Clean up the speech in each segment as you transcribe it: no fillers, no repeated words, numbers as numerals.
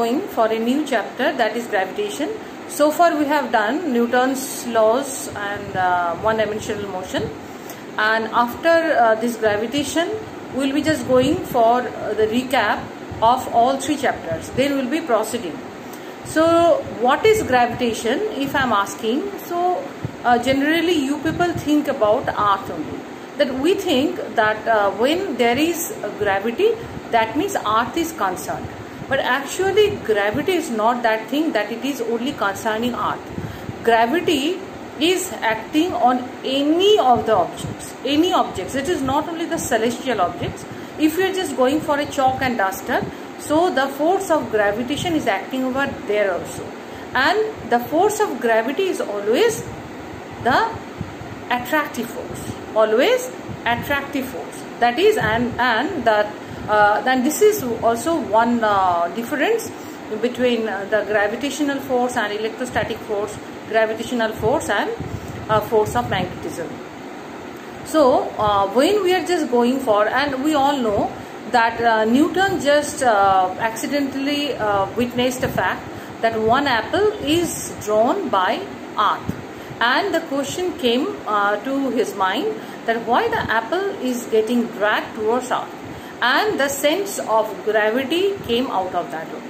going for a new chapter, that is gravitation. So far we have done Newton's laws and one-dimensional motion, and after this gravitation we will be just going for the recap of all three chapters. Then we will be proceeding. So what is gravitation, if I am asking? So generally you people think about earth only, that we think that when there is gravity, that means earth is concerned. But actually gravity is not that thing that it is only concerning earth. Gravity is acting on any of the objects, any objects. It is not only the celestial objects. If you are just going for a chalk and duster, so the force of gravitation is acting over there also. And the force of gravity is always the attractive force, always attractive force. That is, then this is also one difference between the gravitational force and electrostatic force, gravitational force and force of magnetism. So when we are just going for, and we all know that Newton just accidentally witnessed a fact that one apple is drawn by earth, and the question came to his mind that why the apple is getting dragged towards earth, and the sense of gravity came out of that only.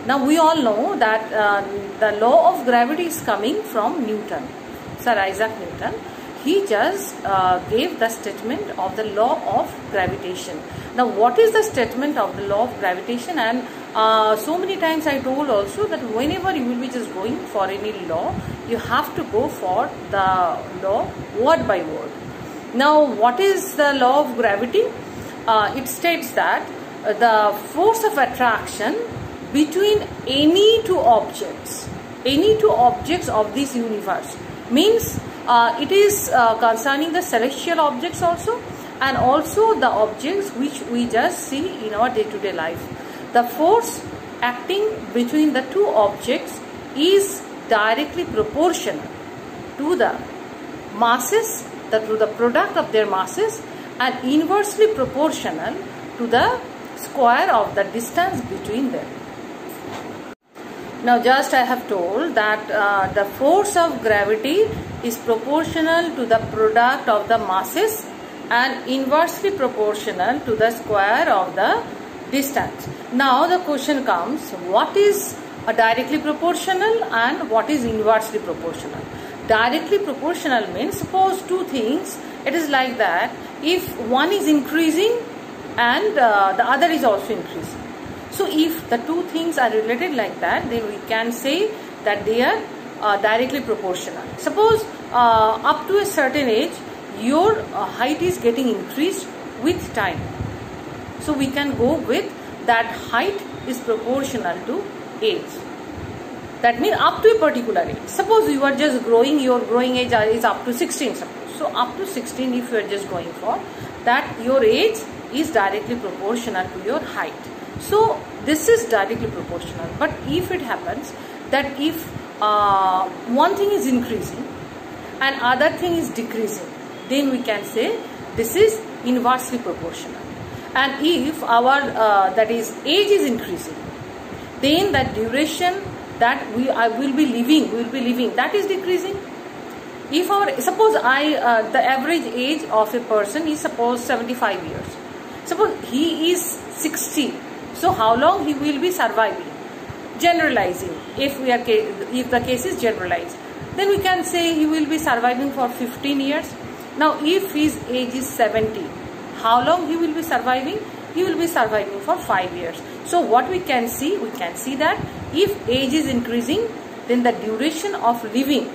Now we all know that the law of gravity is coming from Newton, Sir Isaac Newton. He just gave the statement of the law of gravitation. Now what is the statement of the law of gravitation? And so many times I told also that whenever you will be just going for any law, you have to go for the law word by word. Now what is the law of gravity? It states that the force of attraction between any two objects of this universe, means it is concerning the celestial objects also, and also the objects which we just see in our day-to-day life. The force acting between the two objects is directly proportional to the masses, to the product of their masses, and inversely proportional to the square of the distance between them. Now just I have told that the force of gravity is proportional to the product of the masses and inversely proportional to the square of the distance. Now the question comes, what is directly proportional and what is inversely proportional? Directly proportional means, suppose two things, it is like that, if one is increasing and the other is also increasing. So if the two things are related like that, then we can say that they are directly proportional. Suppose up to a certain age, your height is getting increased with time. So we can go with that height is proportional to age. That means up to a particular age. Suppose you are just growing, your growing age is up to 16 suppose. So up to 16, if you are just going for that, your age is directly proportional to your height. So this is directly proportional. But if it happens that if one thing is increasing and other thing is decreasing, then we can say this is inversely proportional. And if our that is age is increasing, then the duration that we will be living, that is decreasing. If our, suppose the average age of a person is suppose 75 years. Suppose he is 60. So how long he will be surviving? Generalizing, if the case is generalized, then we can say he will be surviving for 15 years. Now if his age is 70, how long he will be surviving? He will be surviving for 5 years. So what we can see? We can see that if age is increasing, then the duration of living,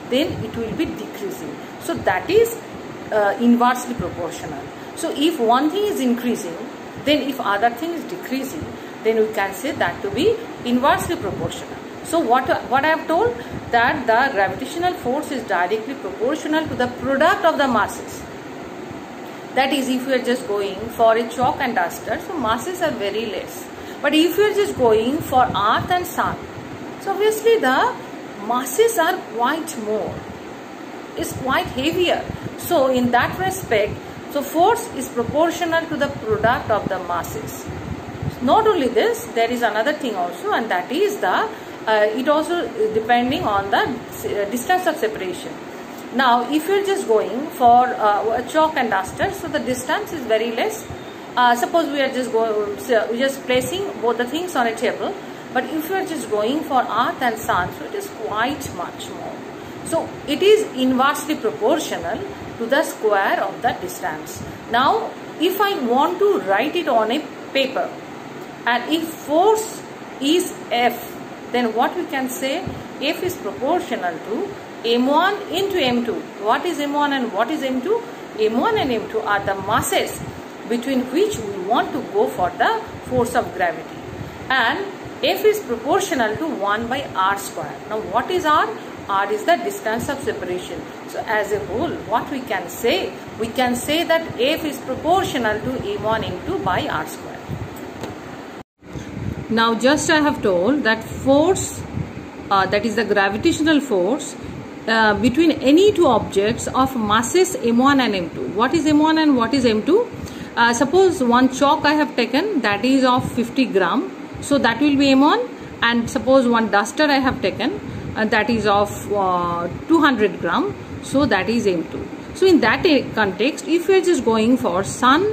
then it will be decreasing. So that is inversely proportional. So if one thing is increasing, then if other thing is decreasing, then we can say that to be inversely proportional. So what I have told, that the gravitational force is directly proportional to the product of the masses. That is, if we are just going for a chalk and duster, so masses are very less. But if you are just going for earth and sun, so obviously the masses are quite more, is quite heavier. So in that respect, so force is proportional to the product of the masses. Not only this, there is another thing also, and that is the it also depending on the distance of separation. Now, if you are just going for a chalk and duster, so the distance is very less. Suppose we are just placing both the things on a table, but if you are just going for earth and sun, so it is quite much more. So it is inversely proportional to the square of the distance. Now, if I want to write it on a paper, and if force is F, then what we can say, F is proportional to M1 into M2. What is M1 and what is M2? M1 and M2 are the masses between which we want to go for the force of gravity. And F is proportional to 1 by R square. Now what is R? R is the distance of separation. So as a whole, what we can say? We can say that F is proportional to M1 M2 by R square. Now just I have told that force, that is the gravitational force between any two objects of masses M1 and M2. What is M1 and what is M2? Suppose one chalk I have taken, that is of 50 gram. So that will be M1, and suppose one duster I have taken, that is of 200 gram. So that is M2. So in that context, if we are just going for sun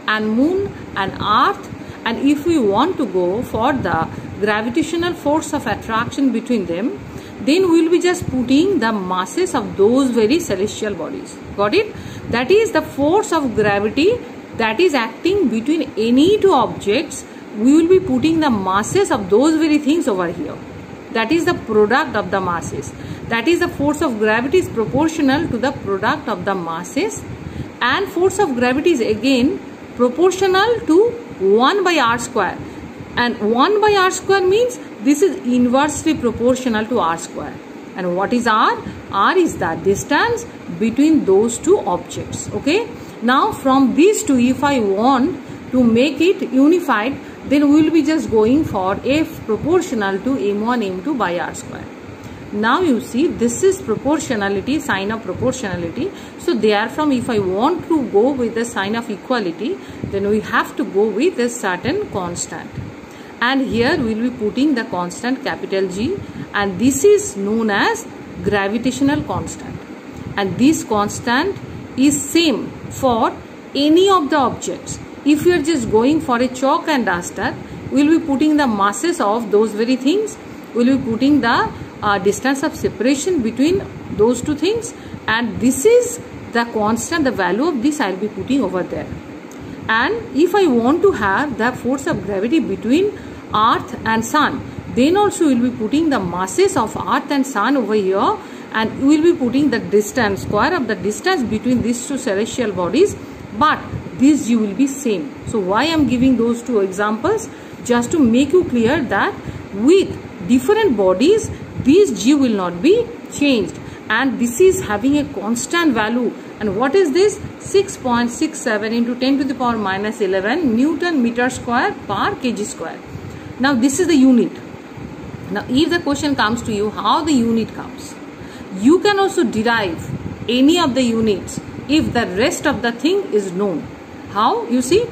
and moon and earth, and if we want to go for the gravitational force of attraction between them, then we will be just putting the masses of those very celestial bodies. Got it? That is the force of gravity that is acting between any two objects. We will be putting the masses of those very things over here. That is the product of the masses. That is the force of gravity is proportional to the product of the masses, and force of gravity is again proportional to 1 by R square. And 1 by R square means this is inversely proportional to R square. And what is R? R is the distance between those two objects. Okay. Now from these two, if I want to make it unified, then we will be just going for F proportional to M1 M2 by R square. Now you see, this is proportionality, sign of proportionality. So therefrom, if I want to go with the sign of equality, then we have to go with a certain constant. And here we will be putting the constant capital G, and this is known as gravitational constant. And this constant is same for any of the objects. If you are just going for a chalk and duster, we will be putting the masses of those very things. We will be putting the distance of separation between those two things, and this is the constant, the value of this I will be putting over there. And if I want to have the force of gravity between earth and sun, then also we will be putting the masses of earth and sun over here, and we will be putting the distance, square of the distance between these two celestial bodies, but this G will be same. So why I am giving those two examples? Just to make you clear that with different bodies, this G will not be changed, and this is having a constant value. And what is this? 6.67 into 10 to the power minus 11 Newton meter square per kg square. Now this is the unit. Now if the question comes to you how the unit comes, you can also derive any of the units if the rest of the thing is known. How? You see,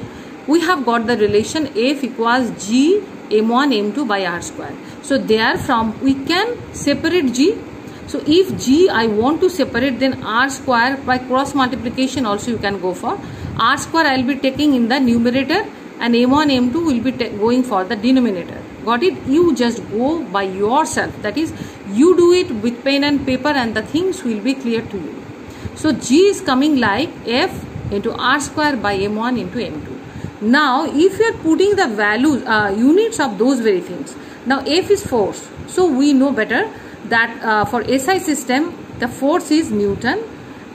we have got the relation F equals G M1 M2 by R square. So therefrom we can separate G. So if G I want to separate, then R square by cross multiplication also you can go for. R square I will be taking in the numerator, and M1 M2 will be going for the denominator. Got it? You just go by yourself. That is, you do it with pen and paper, and the things will be clear to you. So G is coming like F into R square by M1 into M2. Now if you are putting the values, units of those very things. Now F is force. So we know better that for SI system the force is Newton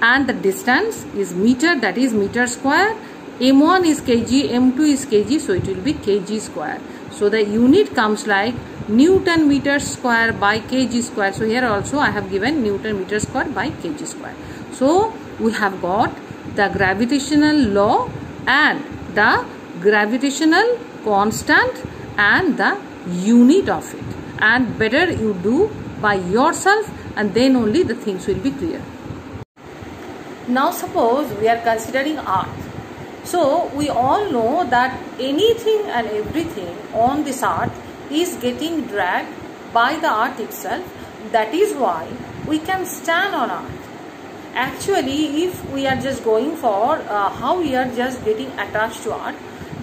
and the distance is meter, that is meter square. M1 is kg, M2 is kg, so it will be kg square. So the unit comes like Newton meter square by kg square. So here also I have given Newton meter square by kg square. So we have got the gravitational law and the gravitational constant and the unit of it. And better you do by yourself, and then only the things will be clear. Now suppose we are considering earth. So we all know that anything and everything on this earth is getting dragged by the earth itself. That is why we can stand on earth. Actually, if we are just going for how we are just getting attached to earth,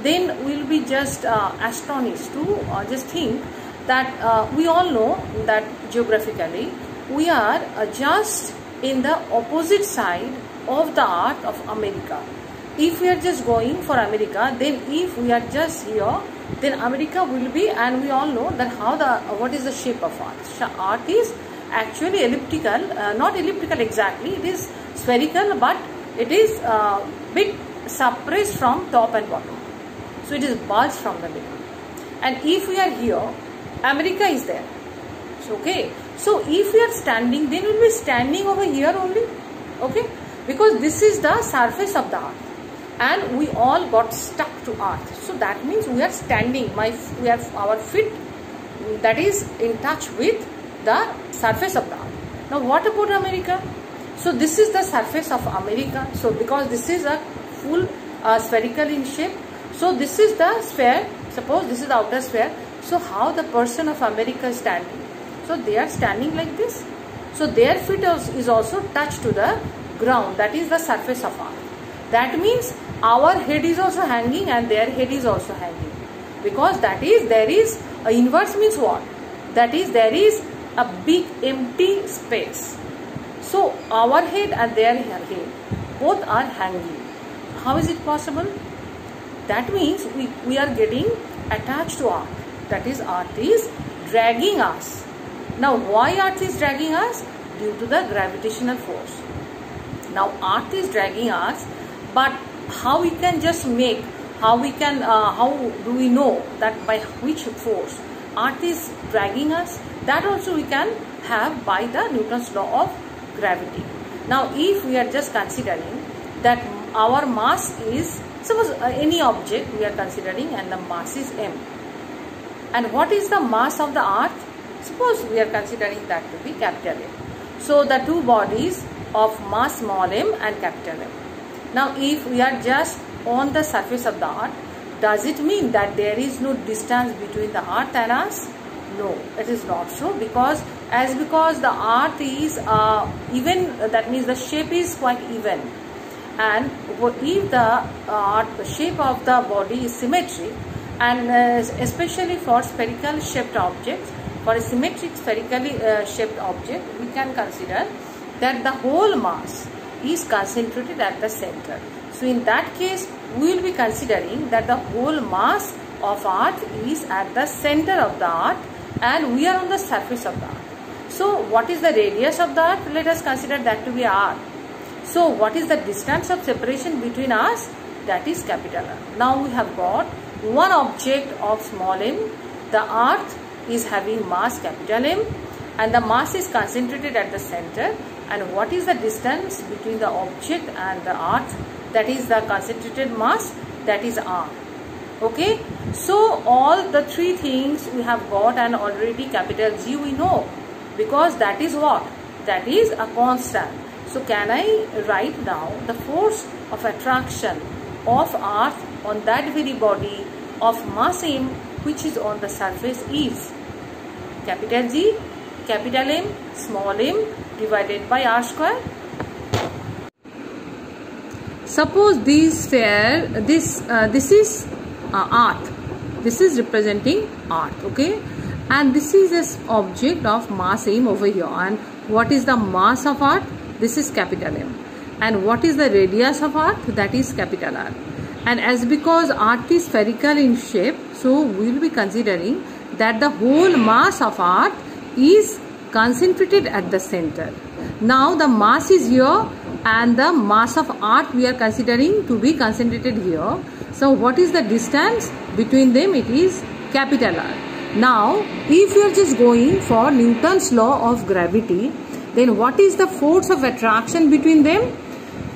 then we will be just astonished to just think that we all know that geographically we are just in the opposite side of the earth of America. If we are just going for America, then if we are just here, then America will be, and we all know that what is the shape of earth. Earth is actually elliptical, not elliptical exactly, it is spherical, but it is bit suppressed from top and bottom. So it is bulged from the middle. And if we are here, America is there. So, okay. So if we are standing, then we will be standing over here only. Okay. Because this is the surface of the earth. And we all got stuck to earth. So that means we are standing. Our feet that is in touch with the surface of the earth. Now what about America? So this is the surface of America. So because this is a full spherical in shape. So this is the sphere. Suppose this is the outer sphere. So how the person of America is standing? So they are standing like this. So their feet is also touched to the ground. That is the surface of earth. That means our head is also hanging and their head is also hanging. Because that is, there is, inverse means what? That is, there is a big empty space. So our head and their head both are hanging. How is it possible? That means we are getting attached to earth. That is, earth is dragging us. Now why earth is dragging us? Due to the gravitational force. Now earth is dragging us, but how we can just make, how do we know that by which force earth is dragging us? That also we can have by the Newton's law of gravity. Now if we are just considering that our mass is, suppose any object we are considering and the mass is m. And what is the mass of the earth? Suppose we are considering that to be capital M. So the two bodies of mass small m and capital M. Now if we are just on the surface of the earth, does it mean that there is no distance between the earth and us? No, it is not so, because the earth is even, that means the shape is quite even. And if the shape of the body is symmetric, and especially for spherical shaped objects, for a symmetric spherically shaped object, we can consider that the whole mass is concentrated at the center. So in that case, we will be considering that the whole mass of earth is at the center of the earth and we are on the surface of the earth. So what is the radius of the earth? Let us consider that to be r. So what is the distance of separation between us? That is capital R. Now we have got one object of small m. The earth is having mass capital M and the mass is concentrated at the center. And what is the distance between the object and the earth? That is the concentrated mass, that is r. Okay, so all the three things we have got, and already capital G we know, because that is what? That is a constant. So can I write now the force of attraction of earth on that very body of mass m which is on the surface is capital G, capital M, small m divided by r square. Suppose this sphere, this is earth. This is representing earth, okay? And this is this object of mass m over here. And what is the mass of earth? This is capital M. And what is the radius of earth? That is capital R. And as because earth is spherical in shape, so we will be considering that the whole mass of earth is concentrated at the center. Now the mass is here and the mass of earth we are considering to be concentrated here. So what is the distance between them? It is capital R. Now if you are just going for Newton's law of gravity, then what is the force of attraction between them?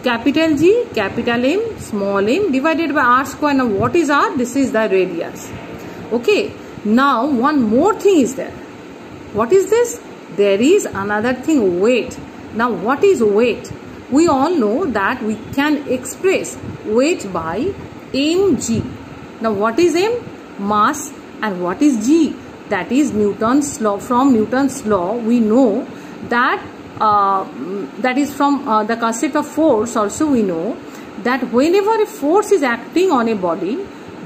Capital G, capital M, small m divided by r square. Now what is r? This is the radius. Okay. Now one more thing is there. What is this? There is another thing, weight. Now what is weight? we all know that we can express weight by mg. Now what is m? Mass. And what is g? That is Newton's law. From Newton's law we know that that is from the concept of force also we know that whenever a force is acting on a body,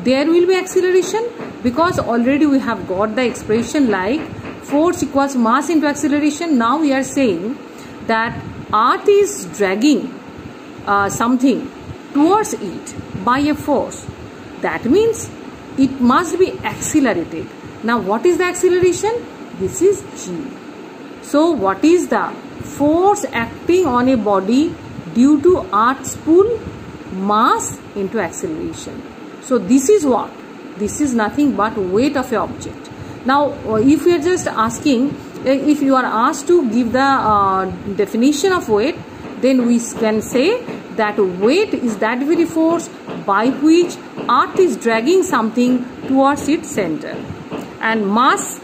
there will be acceleration, because already we have got the expression like force equals mass into acceleration. Now we are saying that earth is dragging something towards it by a force. That means it must be accelerated. Now what is the acceleration? This is g. So what is the force acting on a body due to earth's pull? Mass into acceleration. So this is what? This is nothing but weight of an object. Now if we are just asking, if you are asked to give the definition of weight, then we can say that weight is that very force by which earth is dragging something towards its center, and mass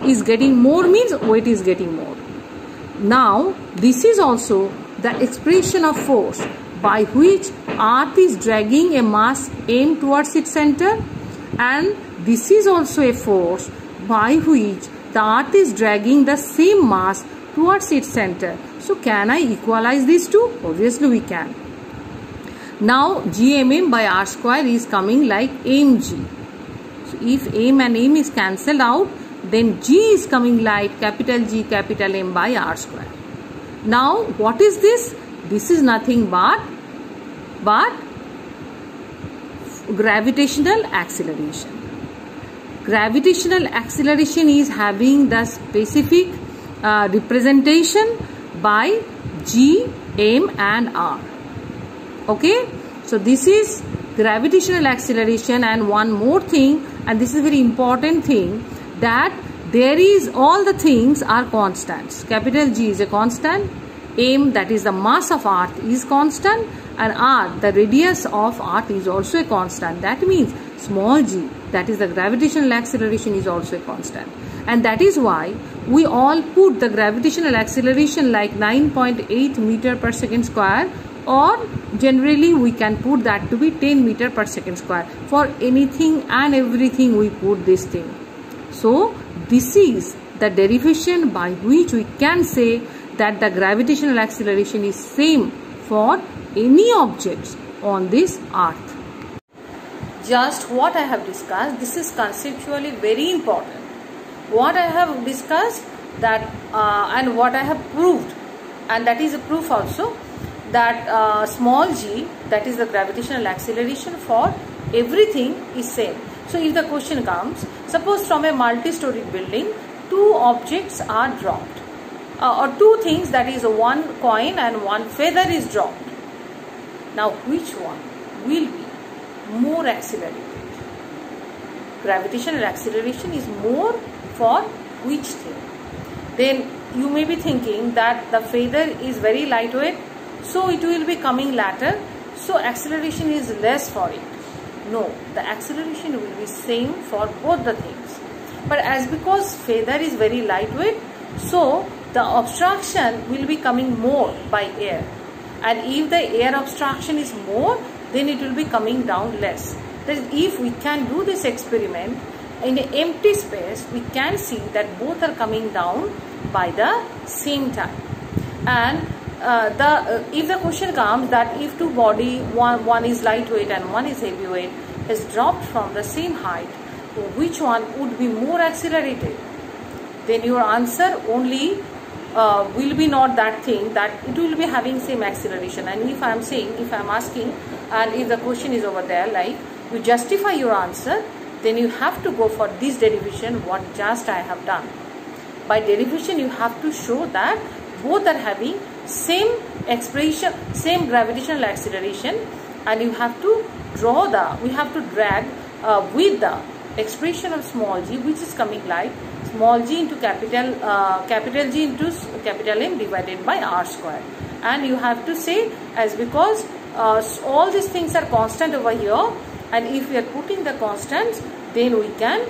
is getting more means weight is getting more. Now this is also the expression of force by which earth is dragging a mass m towards its center, and this is also a force by which the earth is dragging the same mass towards its center. So can I equalize these two? Obviously we can. Now gmm by r square is coming like mg. So if m and m is cancelled out, then g is coming like capital G capital M by r square. Now what is this? This is nothing but gravitational acceleration. Gravitational acceleration is having the specific representation by G, M and R. Okay, so this is gravitational acceleration. And one more thing, and this is a very important thing, that there is all the things are constants. Capital G is a constant, M, that is the mass of earth, is constant, and R, the radius of earth, is also a constant. That means small g, that is the gravitational acceleration, is also a constant. And that is why we all put the gravitational acceleration like 9.8 meter per second square, or generally we can put that to be 10 meter per second square. For anything and everything we put this thing. So this is the derivation by which we can say that the gravitational acceleration is same for any objects on this earth. Just what I have discussed, this is conceptually very important. What I have discussed that and what I have proved, and that is a proof also, that small g, that is the gravitational acceleration for everything, is same. So if the question comes, suppose from a multi-storied building, two objects are dropped, or two things, that is one coin and one feather is dropped. Now which one will be more accelerated? Gravitational acceleration is more for which thing? Then you may be thinking that the feather is very lightweight, so it will be coming later, so acceleration is less for it. No, the acceleration will be same for both the things. But as because feather is very lightweight, so the obstruction will be coming more by air. And if the air obstruction is more, then it will be coming down less. That is, if we can do this experiment in an empty space, we can see that both are coming down by the same time. And if the question comes that if two body, one is lightweight and one is heavyweight, is dropped from the same height, which one would be more accelerated? Then your answer only will be not that thing, that it will be having same acceleration. And if I am saying, if I am asking, and if the question is over there, like you justify your answer, then you have to go for this derivation what just I have done. By derivation you have to show that both are having same expression, same gravitational acceleration, and you have to draw we have to drag with the expression of small g, which is coming like small g into capital G into capital M divided by r square. And you have to say, as because all these things are constant over here, and if we are putting the constants, then we can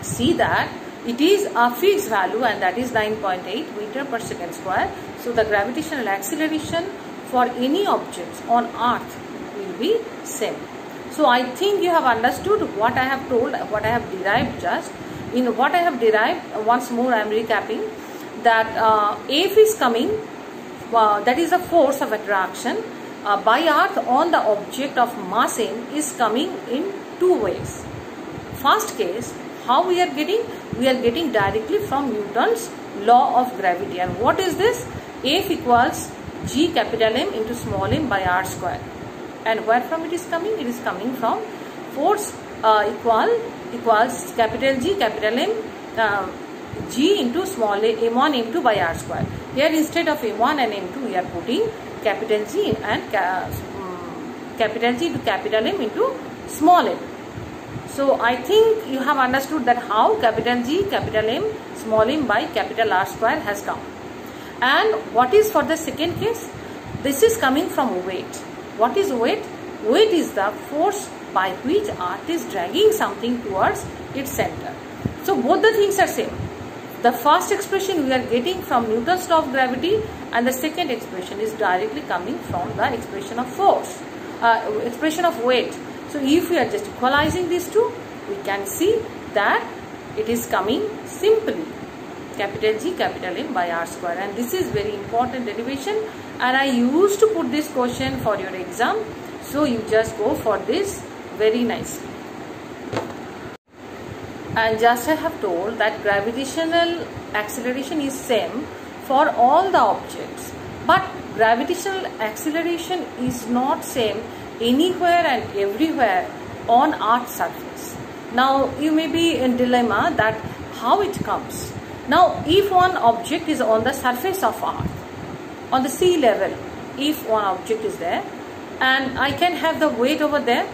see that it is a fixed value, and that is 9.8 meter per second square. So the gravitational acceleration for any objects on earth will be same. So I think you have understood what I have told, what I have derived just. In what I have derived, once more I am recapping that F is coming, that is the force of attraction by earth on the object of mass m is coming in two ways. First case, how we are getting? We are getting directly from Newton's law of gravity. And what is this? F equals G capital M into small m by r square. And where from it is coming? It is coming from force equals capital G capital M G into small m1 m2 by r square. Here instead of m1 and m2 we are putting capital G and capital G to capital M into small m. So I think you have understood that how capital G capital M small m by capital R square has come. And what is for the second case? This is coming from weight. What is weight? Weight is the force by which earth is dragging something towards its center. So both the things are same. The first expression we are getting from Newton's law of gravity, and the second expression is directly coming from the expression of force, expression of weight. So if we are just equalizing these two, we can see that it is coming simply capital G capital M by R square. And this is very important derivation, and I used to put this question for your exam. So you just go for this very nicely. And just I have told that gravitational acceleration is same for all the objects, but gravitational acceleration is not same anywhere and everywhere on Earth's surface. Now you may be in dilemma that how it comes. Now if one object is on the surface of Earth, on the sea level, if one object is there and I can have the weight over there,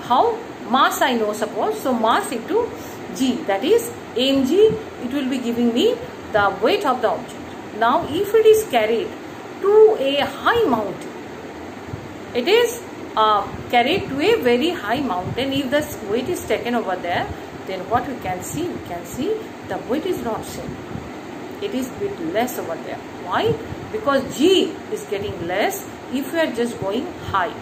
how? Mass I know, suppose, so mass into G, that is mg, it will be giving me the weight of the object. Now if it is carried to a high mountain, it is carried to a very high mountain. If the weight is taken over there, then what we can see? We can see the weight is not same. It is bit less over there. Why? Because G is getting less if we are just going high.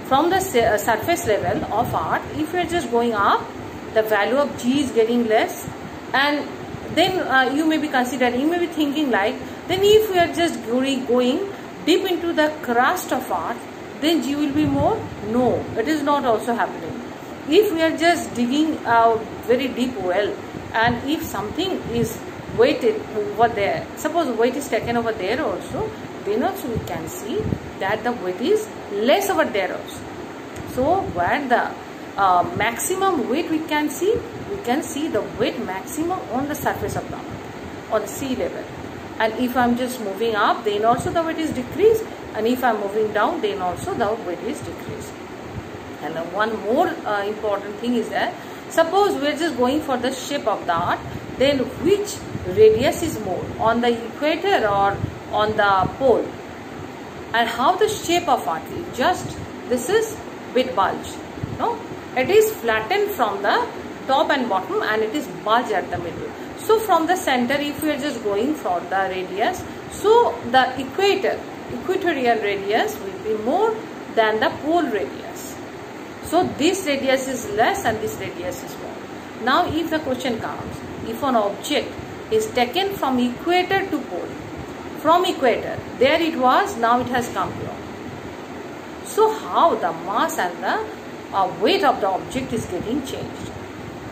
From the surface level of Earth, if we are just going up, the value of G is getting less, and then you may be considering, you may be thinking like, then if we are just going deep into the crust of Earth, then G will be more? No, it is not also happening. If we are just digging a very deep well, and if something is weighted over there, suppose weight is taken over there also, then also we can see that the weight is less over there also. So where the maximum weight we can see the weight maximum on the surface of the earth, on the sea level. And if I am just moving up, then also the weight is decreased, and if I am moving down, then also the weight is decreased. And one more important thing is that suppose we are just going for the shape of the earth, then which radius is more, on the equator or on the pole? And how the shape of earth is? Just this is bit bulge, no? It is flattened from the top and bottom, and it is bulge at the middle. So from the center, if we are just going for the radius, so the equatorial radius will be more than the pole radius. So this radius is less and this radius is more. Now if the question comes, if an object is taken from equator to pole, from equator, there it was, now it has come here. So how the mass and the weight of the object is getting changed?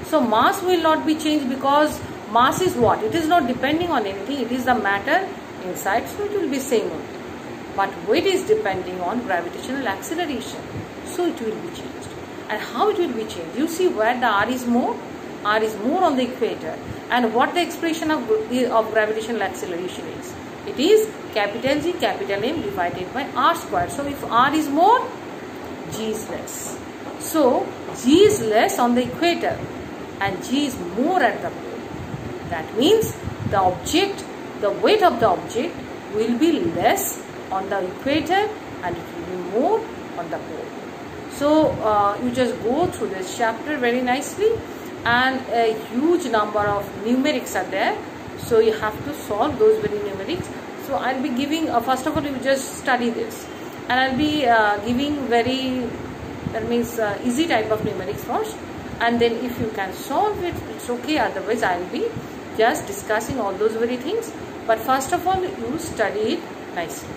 So mass will not be changed, because mass is what? It is not depending on anything. It is the matter inside, so it will be same only. But weight is depending on gravitational acceleration, so it will be changed. And how it will be changed? You see where the R is more? R is more on the equator. And what the expression of gravitational acceleration is? It is capital G capital M divided by R square. So if R is more, G is less. So G is less on the equator and G is more at the pole. That means the object, the weight of the object will be less on the equator and it will be more on the pole. So you just go through this chapter very nicely, and a huge number of numerics are there. So you have to solve those very numerics. So I'll be giving, first of all, you just study this, and I'll be giving very, that means easy type of numerics first, and then if you can solve it, it's okay. Otherwise I'll be just discussing all those very things, but first of all you study it nicely.